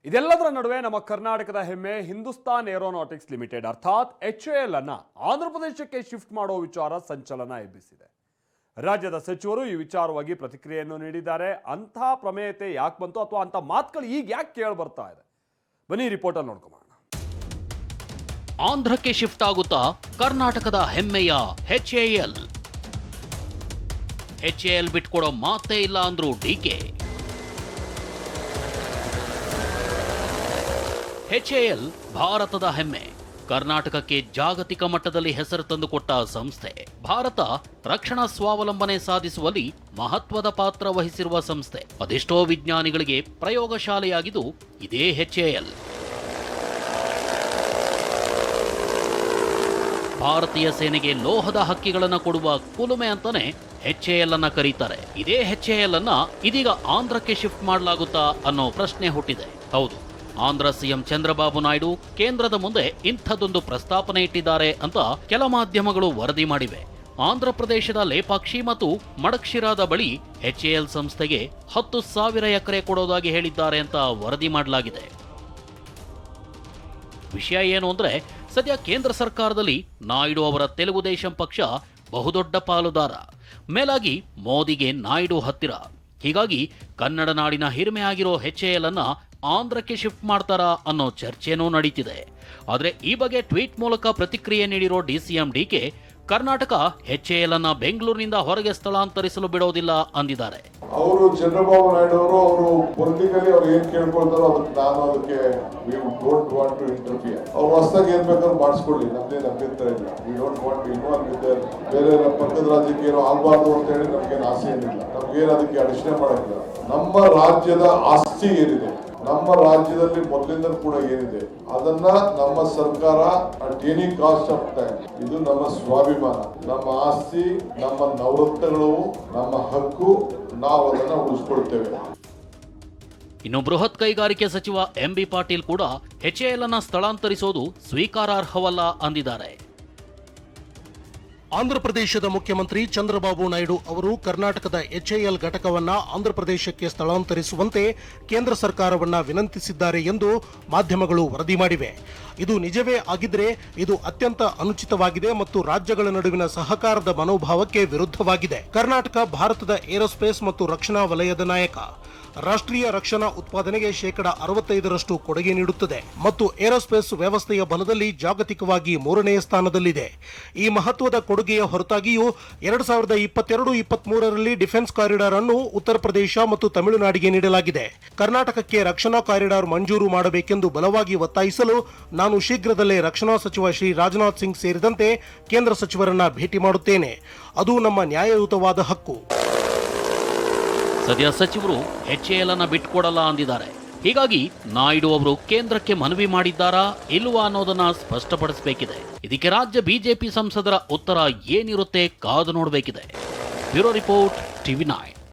ಇದೆಲ್ಲದರ ನಡುವೆ ನಮ್ಮ ಕರ್ನಾಟಕದ ಹೆಮ್ಮೆ ಹಿಂದೂಸ್ತಾನ್ ಏರೋನಾಟಿಕ್ಸ್ ಲಿಮಿಟೆಡ್ ಅರ್ಥಾತ್ HAL ಅನ್ನ ಆಂಧ್ರ ಪ್ರದೇಶಕ್ಕೆ ಶಿಫ್ಟ್ ಮಾಡೋ ವಿಚಾರ ಸಂಚಲನ ಎಬ್ಬಿಸಿದೆ. ರಾಜ್ಯದ ಸಚಿವರು ಈ ವಿಚಾರವಾಗಿ ಪ್ರತಿಕ್ರಿಯೆಯನ್ನು ನೀಡಿದ್ದಾರೆ. ಅಂಥ ಪ್ರಮೇಯತೆ ಯಾಕೆ ಬಂತು ಅಥವಾ ಅಂಥ ಮಾತುಗಳು ಈಗ ಯಾಕೆ ಕೇಳಿ ಬರ್ತಾ ಇದೆ? ಬನ್ನಿ ರಿಪೋರ್ಟ್ ಅಲ್ಲಿ ನೋಡ್ಕೊಂಬೋಣ. ಆಂಧ್ರಕ್ಕೆ ಶಿಫ್ಟ್ ಆಗುತ್ತಾ ಕರ್ನಾಟಕದ ಹೆಮ್ಮೆಯ HAL ಬಿಟ್ಕೊಡೋ ಮಾತೇ ಇಲ್ಲ ಅಂದ್ರು DK. HAL ಭಾರತದ ಹೆಮ್ಮೆ, ಕರ್ನಾಟಕಕ್ಕೆ ಜಾಗತಿಕ ಮಟ್ಟದಲ್ಲಿ ಹೆಸರು ತಂದುಕೊಟ್ಟ ಸಂಸ್ಥೆ. ಭಾರತ ರಕ್ಷಣಾ ಸ್ವಾವಲಂಬನೆ ಸಾಧಿಸುವಲ್ಲಿ ಮಹತ್ವದ ಪಾತ್ರ ವಹಿಸಿರುವ ಸಂಸ್ಥೆ. ಅದೆಷ್ಟೋ ವಿಜ್ಞಾನಿಗಳಿಗೆ ಪ್ರಯೋಗಶಾಲೆಯಾಗಿದ್ದು ಇದೇ HAL. ಭಾರತೀಯ ಸೇನೆಗೆ ಲೋಹದ ಹಕ್ಕಿಗಳನ್ನು ಕೊಡುವ ಕುಲುಮೆ ಅಂತಾನೆ HAL ಅನ್ನ ಕರೀತಾರೆ. ಇದೇ HAL ಅನ್ನ ಇದೀಗ ಆಂಧ್ರಕ್ಕೆ ಶಿಫ್ಟ್ ಮಾಡಲಾಗುತ್ತಾ ಅನ್ನೋ ಪ್ರಶ್ನೆ ಹುಟ್ಟಿದೆ. ಹೌದು, ಆಂಧ್ರ ಸಿಎಂ ಚಂದ್ರಬಾಬು ನಾಯ್ಡು ಕೇಂದ್ರದ ಮುಂದೆ ಇಂಥದ್ದೊಂದು ಪ್ರಸ್ತಾಪನೆ ಇಟ್ಟಿದ್ದಾರೆ ಅಂತ ಕೆಲ ಮಾಧ್ಯಮಗಳು ವರದಿ ಮಾಡಿವೆ. ಆಂಧ್ರ ಪ್ರದೇಶದ ಲೇಪಾಕ್ಷಿ ಮತ್ತು ಮಡಕ್ಷಿರಾದ ಬಳಿ HAL ಸಂಸ್ಥೆಗೆ 10,000 ಎಕರೆ ಕೊಡೋದಾಗಿ ಹೇಳಿದ್ದಾರೆ ಅಂತ ವರದಿ ಮಾಡಲಾಗಿದೆ. ವಿಷಯ ಏನು ಅಂದ್ರೆ, ಸದ್ಯ ಕೇಂದ್ರ ಸರ್ಕಾರದಲ್ಲಿ ನಾಯ್ಡು ಅವರ ತೆಲುಗುದೇಶಂ ಪಕ್ಷ ಬಹುದೊಡ್ಡ ಪಾಲುದಾರ. ಮೇಲಾಗಿ ಮೋದಿಗೆ ನಾಯ್ಡು ಹತ್ತಿರ. ಹೀಗಾಗಿ ಕನ್ನಡ ನಾಡಿನ ಹಿರಿಮೆ ಆಗಿರೋ HAL ಅನ್ನ ಆಂಧ್ರಕ್ಕೆ ಶಿಫ್ಟ್ ಮಾಡ್ತಾರಾ ಅನ್ನೋ ಚರ್ಚೆನೂ ನಡೀತಿದೆ. ಆದರೆ ಈ ಬಗ್ಗೆ ಟ್ವೀಟ್ ಮೂಲಕ ಪ್ರತಿಕ್ರಿಯೆ ನೀಡಿರೋ DCM DK, ಕರ್ನಾಟಕ HAL ಅನ್ನ ಬೆಂಗಳೂರಿನಿಂದ ಹೊರಗೆ ಸ್ಥಳಾಂತರಿಸಲು ಬಿಡೋದಿಲ್ಲ ಅಂದಿದ್ದಾರೆ. ಅವರು ಚಂದ್ರಬಾಬು ನಾಯ್ಡು ಅವರು ಪೊಲಿಟಿಕಲಿ ಅವ್ರು ಏನ್ ಕೇಳ್ಕೊಳ್ತಾರೋ ಅದಕ್ಕೆ ನಾನು ಅದಕ್ಕೆ we don't want to interfere. ಅವ್ರು ಹೊಸದಾಗಿ ಏನ್ ಬೇಕಾದ್ರೂ ಮಾಡಿಸ್ಕೊಳ್ಳಿ, ನಮ್ದೇನು ಅಭ್ಯಂತರ ಇಲ್ಲ. We don't want to involve with ಬೇರೆ ಪಕ್ಕದ ರಾಜ್ಯಕ್ಕೆ ಏನೋ ಆಗ್ಬಾರ್ದು ಅಂತ ಹೇಳಿ ನಮ್ಗೇನು ಆಸೆ ಏನಿಲ್ಲ. ನಮ್ಗೇನು ಅದಕ್ಕೆ ಅಡಚಣೆ ಮಾಡೋದಿಲ್ಲ. ನಮ್ಮ ರಾಜ್ಯದ ಆಸ್ತಿ ಏನಿದೆ, ನಮ್ಮ ರಾಜ್ಯದಲ್ಲಿ ಮೊದಲಿಂದ ಕೂಡ ಏನಿದೆ ಅದನ್ನ ನಮ್ಮ ಸರ್ಕಾರ at any cost of time, ಇದು ನಮ್ಮ ಸ್ವಾಭಿಮಾನ, ನಮ್ಮ ಆಸ್ತಿ, ನಮ್ಮ ನವರತ್ನಗಳು, ನಮ್ಮ ಹಕ್ಕು, ನಾವು ಅದನ್ನ ಉಳಿಸ್ಕೊಳ್ತೇವೆ. ಇನ್ನು ಬೃಹತ್ ಕೈಗಾರಿಕೆ ಸಚಿವ MB ಪಾಟೀಲ್ ಕೂಡ HAL ಅನ್ನ ಸ್ಥಳಾಂತರಿಸೋದು ಸ್ವೀಕಾರಾರ್ಹವಲ್ಲ ಅಂದಿದ್ದಾರೆ. ಆಂಧ್ರಪ್ರದೇಶದ ಮುಖ್ಯಮಂತ್ರಿ ಚಂದ್ರಬಾಬು ನಾಯ್ಡು ಅವರು ಕರ್ನಾಟಕದ HAL ಘಟಕವನ್ನ ಆಂಧ್ರಪ್ರದೇಶಕ್ಕೆ ಸ್ಥಳಾಂತರಿಸುವಂತೆ ಕೇಂದ್ರ ಸರ್ಕಾರವನ್ನ ವಿನಂತಿಸಿದ್ದಾರೆ ಎಂದು ಮಾಧ್ಯಮಗಳು ವರದಿ ಮಾಡಿವೆ. ಇದು ನಿಜವೇ ಆಗಿದ್ರೆ ಇದು ಅತ್ಯಂತ ಅನುಚಿತವಾಗಿದೆ ಮತ್ತು ರಾಜ್ಯಗಳ ನಡುವಿನ ಸಹಕಾರದ ಮನೋಭಾವಕ್ಕೆ ವಿರುದ್ಧವಾಗಿದೆ. ಕರ್ನಾಟಕ ಭಾರತದ ಏರೋಸ್ಪೇಸ್ ಮತ್ತು ರಕ್ಷಣಾ ವಲಯದ ನಾಯಕ. ರಾಷ್ಟ್ರೀಯ ರಕ್ಷಣಾ ಉತ್ಪಾದನೆಗೆ 65% ಕೊಡುಗೆ ನೀಡುತ್ತದೆ ಮತ್ತು ಏರೋಸ್ಪೇಸ್ ವ್ಯವಸ್ಥೆಯ ಬಲದಲ್ಲಿ ಜಾಗತಿಕವಾಗಿ 3ನೇ ಸ್ಥಾನದಲ್ಲಿದೆ. ಈ ಮಹತ್ವದ ಕೊಡುಗೆಯ ಹೊರತಾಗಿಯೂ 2022-23ರಲ್ಲಿ ಡಿಫೆನ್ಸ್ ಕಾರಿಡಾರ್ ಅನ್ನು ಉತ್ತರ ಪ್ರದೇಶ ಮತ್ತು ತಮಿಳುನಾಡಿಗೆ ನೀಡಲಾಗಿದೆ. ಕರ್ನಾಟಕಕ್ಕೆ ರಕ್ಷಣಾ ಕಾರಿಡಾರ್ ಮಂಜೂರು ಮಾಡಬೇಕೆಂದು ಬಲವಾಗಿ ಒತ್ತಾಯಿಸಲು ನಾನು ಶೀಘ್ರದಲ್ಲೇ ರಕ್ಷಣಾ ಸಚಿವ ಶ್ರೀ ರಾಜನಾಥ್ ಸಿಂಗ್ ಸೇರಿದಂತೆ ಕೇಂದ್ರ ಸಚಿವರನ್ನ ಭೇಟಿ ಮಾಡುತ್ತೇನೆ. ಅದು ನಮ್ಮ ನ್ಯಾಯಯುತವಾದ ಹಕ್ಕು. ಸದ್ಯ ಸಚಿವರು HAL ಅನ್ನ ಬಿಟ್ಕೊಡಲ್ಲ ಅಂದಿದ್ದಾರೆ. ಹೀಗಾಗಿ ನಾಯ್ಡು ಅವರು ಕೇಂದ್ರಕ್ಕೆ ಮನವಿ ಮಾಡಿದ್ದಾರಾ ಇಲ್ವಾ ಅನ್ನೋದನ್ನ ಸ್ಪಷ್ಟಪಡಿಸಬೇಕಿದೆ. ಇದಕ್ಕೆ ರಾಜ್ಯ ಬಿಜೆಪಿ ಸಂಸದರ ಉತ್ತರ ಏನಿರುತ್ತೆ ಕಾದು ನೋಡಬೇಕಿದೆ. Bureau report, TV9.